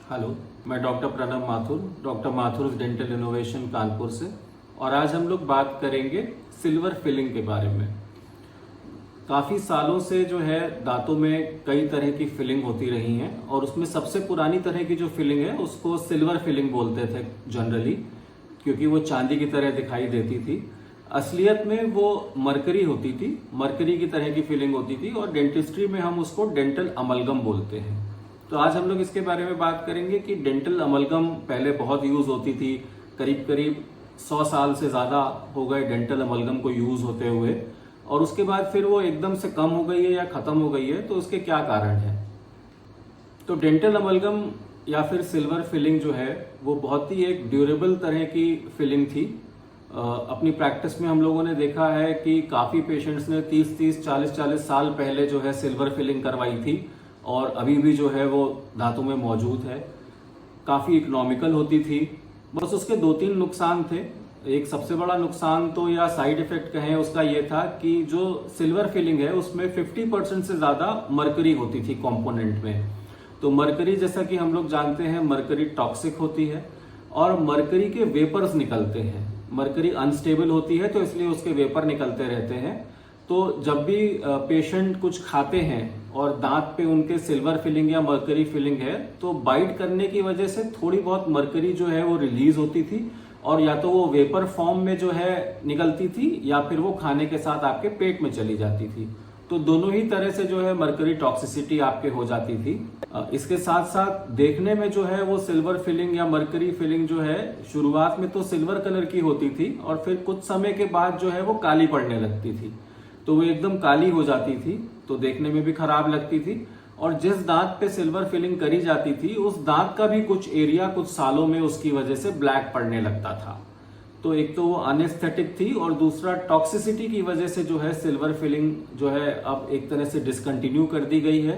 Hello, मैं doctor Pranav Mathur, doctor Mathur dental innovation Kanpur से। और आज हम लोग बात करेंगे सिल्वर फिलिंग के बारे में। काफ़ी सालों से जो है दांतों में कई तरह की फिलिंग होती रही हैं और उसमें सबसे पुरानी तरह की जो फिलिंग है उसको सिल्वर फिलिंग बोलते थे जनरली, क्योंकि वो चांदी की तरह दिखाई देती थी। असलियत में वो मरकरी होती थी, मरकरी की तरह की फिलिंग होती थी और डेंटिस्ट्री में हम उसको डेंटल अमलगम बोलते हैं। तो आज हम लोग इसके बारे में बात करेंगे कि डेंटल अमलगम पहले बहुत यूज होती थी। करीब करीब 100 साल से ज़्यादा हो गए डेंटल अमलगम को यूज होते हुए, और उसके बाद फिर वो एकदम से कम हो गई है या ख़त्म हो गई है। तो उसके क्या कारण है? तो डेंटल अमलगम या फिर सिल्वर फिलिंग जो है वो बहुत ही एक ड्यूरेबल तरह की फिलिंग थी। अपनी प्रैक्टिस में हम लोगों ने देखा है कि काफ़ी पेशेंट्स ने 30-30, 40-40 साल पहले जो है सिल्वर फिलिंग करवाई थी और अभी भी जो है वो दांतों में मौजूद है। काफ़ी इकोनॉमिकल होती थी। बस उसके 2-3 नुकसान थे। एक सबसे बड़ा नुकसान तो या साइड इफेक्ट कहें उसका ये था कि जो सिल्वर फिलिंग है उसमें 50% से ज़्यादा मरकरी होती थी कंपोनेंट में। तो मरकरी, जैसा कि हम लोग जानते हैं, मरकरी टॉक्सिक होती है और मरकरी के वेपर्स निकलते हैं। मरकरी अनस्टेबल होती है तो इसलिए उसके वेपर निकलते रहते हैं। तो जब भी पेशेंट कुछ खाते हैं और दांत पे उनके सिल्वर फिलिंग या मरकरी फिलिंग है तो बाइट करने की वजह से थोड़ी बहुत मरकरी जो है वो रिलीज होती थी और या तो वो वेपर फॉर्म में जो है निकलती थी या फिर वो खाने के साथ आपके पेट में चली जाती थी। तो दोनों ही तरह से जो है मरकरी टॉक्सिसिटी आपके हो जाती थी। इसके साथ साथ देखने में जो है वो सिल्वर फिलिंग या मरकरी फिलिंग जो है शुरुआत में तो सिल्वर कलर की होती थी और फिर कुछ समय के बाद जो है वो काली पड़ने लगती थी। तो वो एकदम काली हो जाती थी तो देखने में भी खराब लगती थी। और जिस दांत पे सिल्वर फिलिंग करी जाती थी उस दांत का भी कुछ एरिया कुछ सालों में उसकी वजह से ब्लैक पड़ने लगता था। तो एक तो वो अनएस्थेटिक थी और दूसरा टॉक्सिसिटी की वजह से जो है सिल्वर फिलिंग जो है अब एक तरह से डिसकंटिन्यू कर दी गई है।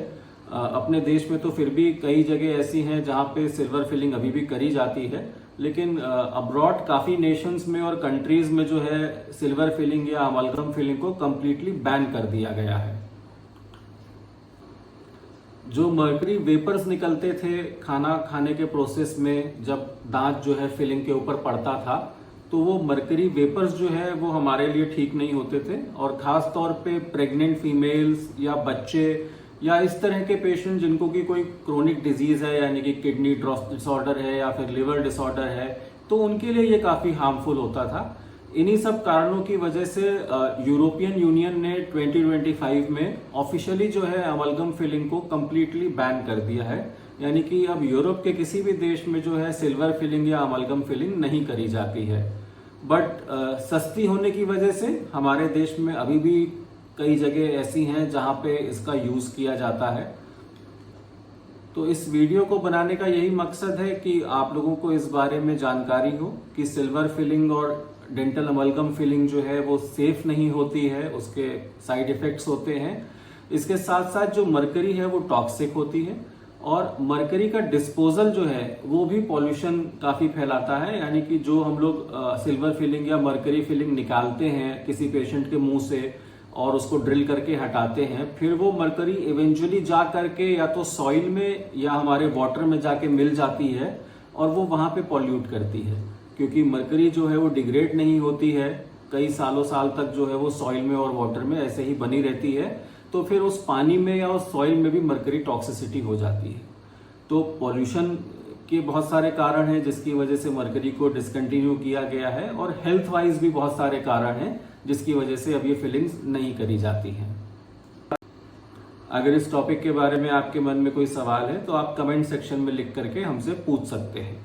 अपने देश में तो फिर भी कई जगह ऐसी हैं जहां पे सिल्वर फिलिंग अभी भी करी जाती है, लेकिन अब्रॉड काफी नेशंस में और कंट्रीज में जो है सिल्वर फिलिंग या अमलगम फिलिंग को कंप्लीटली बैन कर दिया गया है। जो मर्करी वेपर्स निकलते थे खाना खाने के प्रोसेस में, जब दांत जो है फिलिंग के ऊपर पड़ता था, तो वो मर्करी वेपर्स जो है वो हमारे लिए ठीक नहीं होते थे। और खास तौर पे प्रेग्नेंट फीमेल्स या बच्चे या इस तरह के पेशेंट जिनको की कोई क्रोनिक डिजीज है, यानी कि किडनी डिसऑर्डर है या फिर लिवर डिसऑर्डर है, तो उनके लिए ये काफी हार्मफुल होता था। इन्हीं सब कारणों की वजह से यूरोपियन यूनियन ने 2025 में ऑफिशियली जो है अमलगम फिलिंग को कंप्लीटली बैन कर दिया है। यानी कि अब यूरोप के किसी भी देश में जो है सिल्वर फिलिंग या अमलगम फिलिंग नहीं करी जाती है। बट सस्ती होने की वजह से हमारे देश में अभी भी कई जगह ऐसी हैं जहां पे इसका यूज किया जाता है। तो इस वीडियो को बनाने का यही मकसद है कि आप लोगों को इस बारे में जानकारी हो कि सिल्वर फिलिंग और डेंटल अमलगम फिलिंग जो है वो सेफ नहीं होती है, उसके साइड इफेक्ट्स होते हैं। इसके साथ साथ जो मरकरी है वो टॉक्सिक होती है और मरकरी का डिस्पोजल जो है वो भी पॉल्यूशन काफी फैलाता है। यानी कि जो हम लोग सिल्वर फिलिंग या मरकरी फिलिंग निकालते हैं किसी पेशेंट के मुंह से और उसको ड्रिल करके हटाते हैं, फिर वो मरकरी इवेंचुअली जा करके या तो सॉइल में या हमारे वाटर में जाके मिल जाती है और वो वहां पे पॉल्यूट करती है। क्योंकि मरकरी जो है वो डिग्रेड नहीं होती है, कई सालों साल तक जो है वो सॉइल में और वाटर में ऐसे ही बनी रहती है, तो फिर उस पानी में या उस सॉइल में भी मरकरी टॉक्सिसिटी हो जाती है। तो पॉल्यूशन के बहुत सारे कारण हैं जिसकी वजह से मरकरी को डिसकंटिन्यू किया गया है, और हेल्थ वाइज भी बहुत सारे कारण हैं जिसकी वजह से अब ये फिलिंग्स नहीं करी जाती हैं। अगर इस टॉपिक के बारे में आपके मन में कोई सवाल है तो आप कमेंट सेक्शन में लिख करके हमसे पूछ सकते हैं।